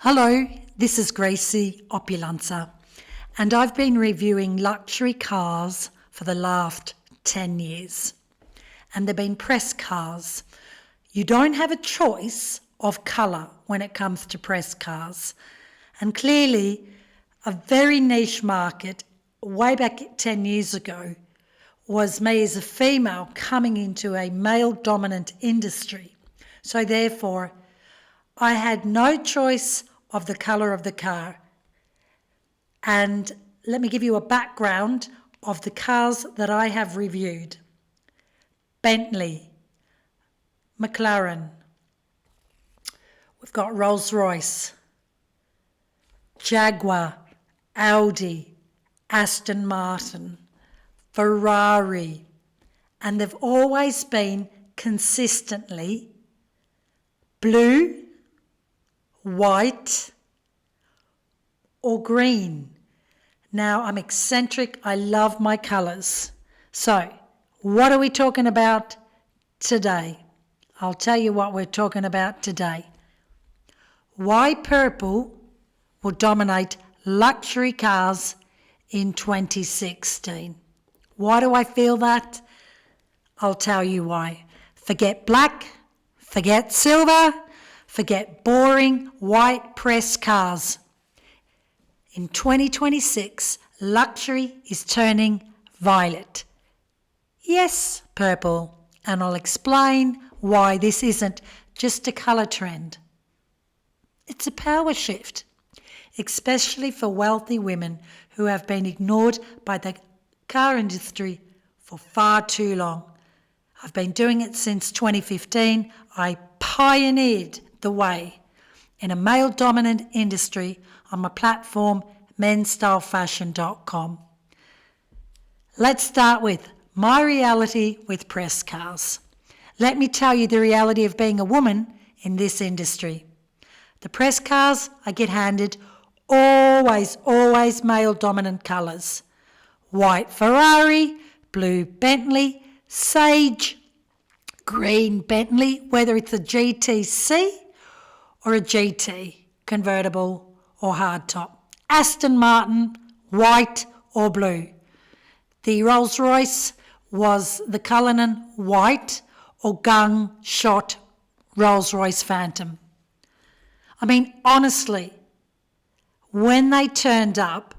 Hello, this is Gracie Opulenza, and I've been reviewing luxury cars for the last 10 years. And they've been press cars. You don't have a choice of colour when it comes to press cars. And clearly, a very niche market way back 10 years ago was me as a female coming into a male-dominant industry. So therefore, I had no choice of the colour of the car. And let me give you a background of the cars that I have reviewed. Bentley, McLaren, we've got Rolls-Royce, Jaguar, Audi, Aston Martin, Ferrari, and they've always been consistently blue, white, or green. Now, I'm eccentric. I love my colours. So, what are we talking about today? I'll tell you what we're talking about today. Why purple will dominate luxury cars in 2016. Why do I feel that? I'll tell you why. Forget black, forget silver, forget boring white press cars. In 2026, luxury is turning violet. Yes, purple, and I'll explain why this isn't just a colour trend. It's a power shift, especially for wealthy women who have been ignored by the car industry for far too long. I've been doing it since 2015. I pioneered the way in a male-dominant industry on my platform, menstylefashion.com. Let's start with my reality with press cars. Let me tell you the reality of being a woman in this industry. The press cars I get handed always male-dominant colours. White Ferrari, blue Bentley, sage green Bentley, whether it's a GTC or a GT, convertible or hardtop. Aston Martin, white or blue. The Rolls-Royce was the Cullinan white or gung shot Rolls-Royce Phantom. I mean, honestly, when they turned up,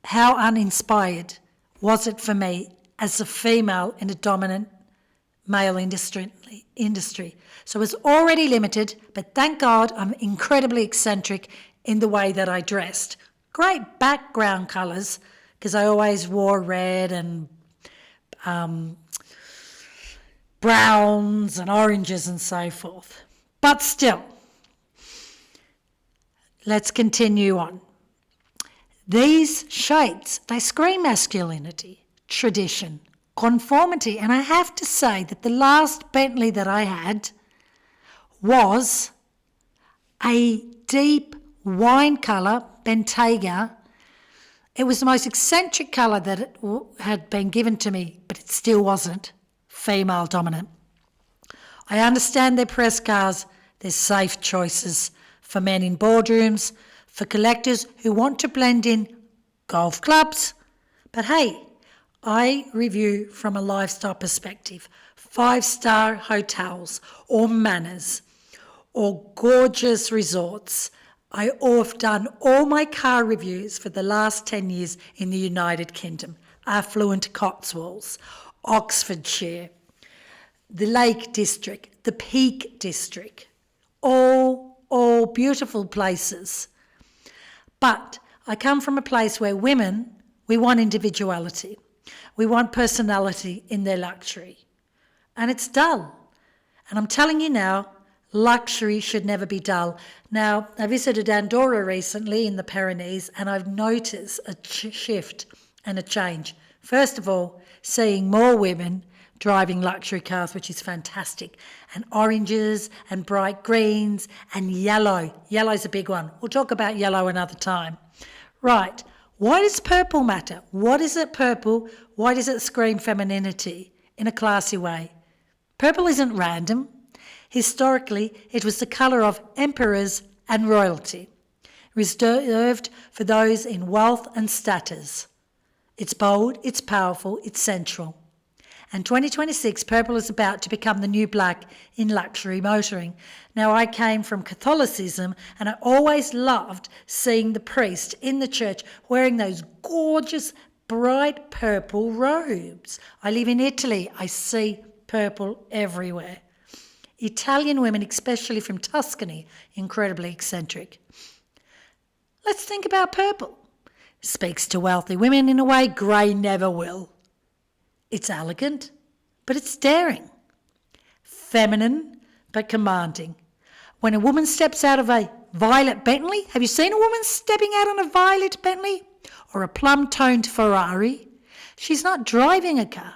how uninspired was it for me as a female in a dominant male industry. So it was already limited, but thank God I'm incredibly eccentric in the way that I dressed. Great background colours, because I always wore red and browns and oranges and so forth. But still, let's continue on. These shades, they scream masculinity, tradition, conformity, and I have to say that the last Bentley that I had was a deep wine colour, Bentayga. It was the most eccentric colour that had been given to me, but it still wasn't female dominant. I understand they're press cars, they're safe choices for men in boardrooms, for collectors who want to blend in golf clubs. But hey, I review from a lifestyle perspective. 5-star hotels or manors or gorgeous resorts. I've done all my car reviews for the last 10 years in the United Kingdom. Affluent Cotswolds, Oxfordshire, the Lake District, the Peak District. All beautiful places. But I come from a place where women, we want individuality. We want personality in their luxury. And it's dull. And I'm telling you now, luxury should never be dull. Now, I visited Andorra recently in the Pyrenees, and I've noticed a shift and a change. First of all, seeing more women driving luxury cars, which is fantastic, and oranges and bright greens and yellow. Yellow's a big one. We'll talk about yellow another time. Right, why does purple matter? What is it purple? Why does it scream femininity in a classy way? Purple isn't random. Historically, it was the colour of emperors and royalty, reserved for those in wealth and status. It's bold, it's powerful, it's central. And 2026, purple is about to become the new black in luxury motoring. Now, I came from Catholicism and I always loved seeing the priest in the church wearing those gorgeous, bright purple robes. I live in Italy. I see purple everywhere. Italian women, especially from Tuscany, incredibly eccentric. Let's think about purple. Speaks to wealthy women in a way grey never will. It's elegant, but it's daring. Feminine, but commanding. When a woman steps out of a violet Bentley, have you seen a woman stepping out on a violet Bentley? Or a plum-toned Ferrari? She's not driving a car.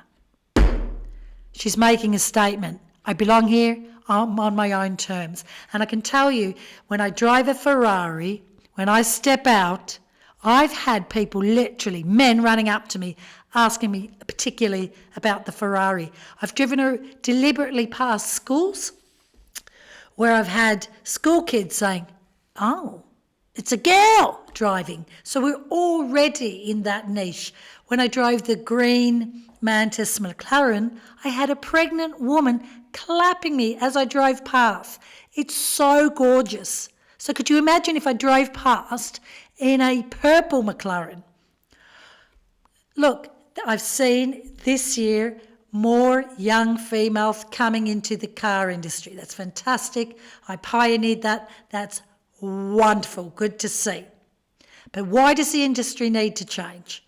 She's making a statement. I belong here, I'm on my own terms. And I can tell you, when I drive a Ferrari, when I step out, I've had people literally, men running up to me, asking me particularly about the Ferrari. I've driven her deliberately past schools where I've had school kids saying, oh, it's a girl driving. So we're already in that niche. When I drove the green Mantis McLaren, I had a pregnant woman clapping me as I drove past. It's so gorgeous. So could you imagine if I drove past in a purple McLaren? Look, I've seen this year more young females coming into the car industry. That's fantastic. I pioneered that. That's wonderful. Good to see. But why does the industry need to change?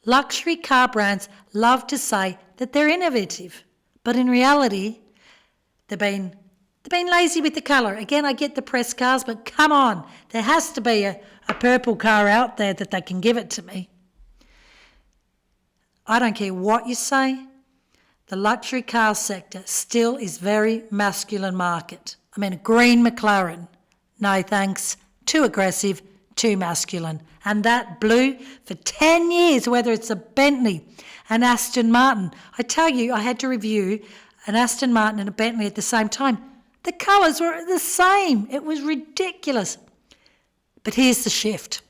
Luxury car brands love to say that they're innovative, but in reality, they've been lazy with the colour. Again, I get the press cars, but come on, there has to be a purple car out there that they can give it to me. I don't care what you say, the luxury car sector still is very masculine market. I mean, a green McLaren, no thanks, too aggressive, too masculine. And that blue for 10 years, whether it's a Bentley, an Aston Martin. I tell you, I had to review an Aston Martin and a Bentley at the same time. The colours were the same. It was ridiculous. But here's the shift.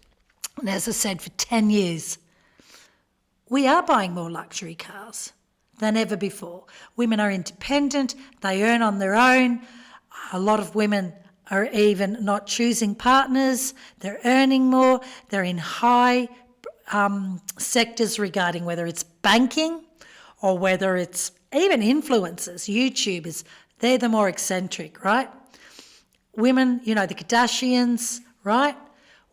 And as I said, for 10 years, we are buying more luxury cars than ever before. Women are independent. They earn on their own. A lot of women are even not choosing partners. They're earning more. They're in high sectors regarding whether it's banking or whether it's even influencers, YouTubers. They're the more eccentric, right? Women, you know, the Kardashians, right?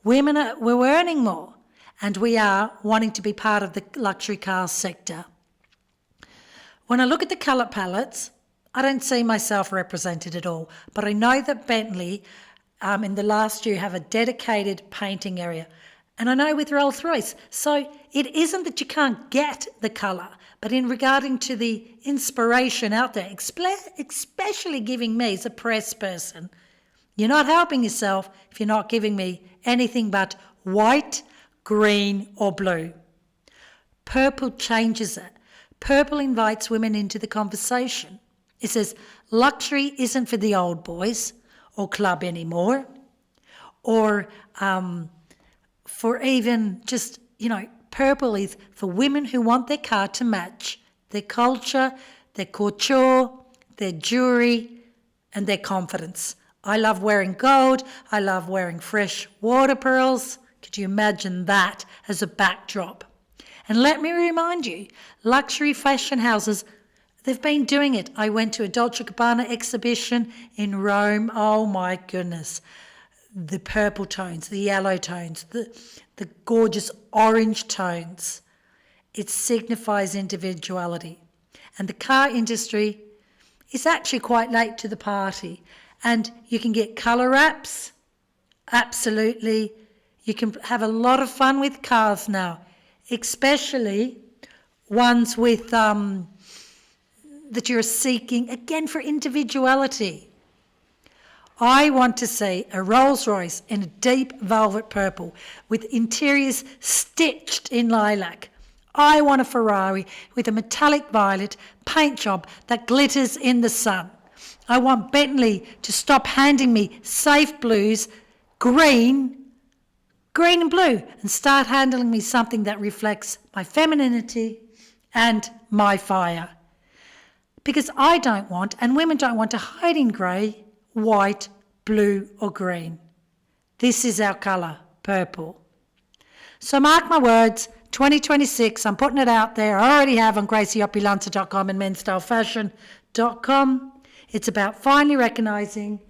We're earning more and we are wanting to be part of the luxury car sector. When I look at the colour palettes, I don't see myself represented at all, but I know that Bentley in the last year have a dedicated painting area. And I know with Rolls-Royce. So it isn't that you can't get the colour, but in regarding to the inspiration out there, especially giving me as a press person, you're not helping yourself if you're not giving me anything but white, green or blue. Purple changes it. Purple invites women into the conversation. It says luxury isn't for the old boys or club anymore, or for even just, you know, purple is for women who want their car to match their culture, their couture, their jewellery and their confidence. I love wearing gold. I love wearing fresh water pearls. Could you imagine that as a backdrop? And let me remind you, luxury fashion houses, they've been doing it. I went to a Dolce & Gabbana exhibition in Rome. Oh my goodness. The purple tones, the yellow tones, the gorgeous orange tones. It signifies individuality. And the car industry is actually quite late to the party. And you can get colour wraps. Absolutely. You can have a lot of fun with cars now, especially ones with that you're seeking, again, for individuality. I want to see a Rolls-Royce in a deep velvet purple with interiors stitched in lilac. I want a Ferrari with a metallic violet paint job that glitters in the sun. I want Bentley to stop handing me safe blues green and blue, and start handling me something that reflects my femininity and my fire. Because I don't want, and women don't want, to hide in grey, white, blue or green. This is our colour, purple. So mark my words, 2026, I'm putting it out there. I already have on gracieopulanta.com and menstylefashion.com. It's about finally recognising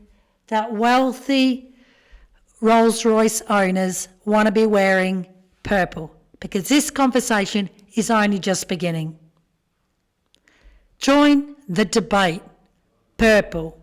that wealthy Rolls-Royce owners want to be wearing purple, because this conversation is only just beginning. Join the debate. Purple.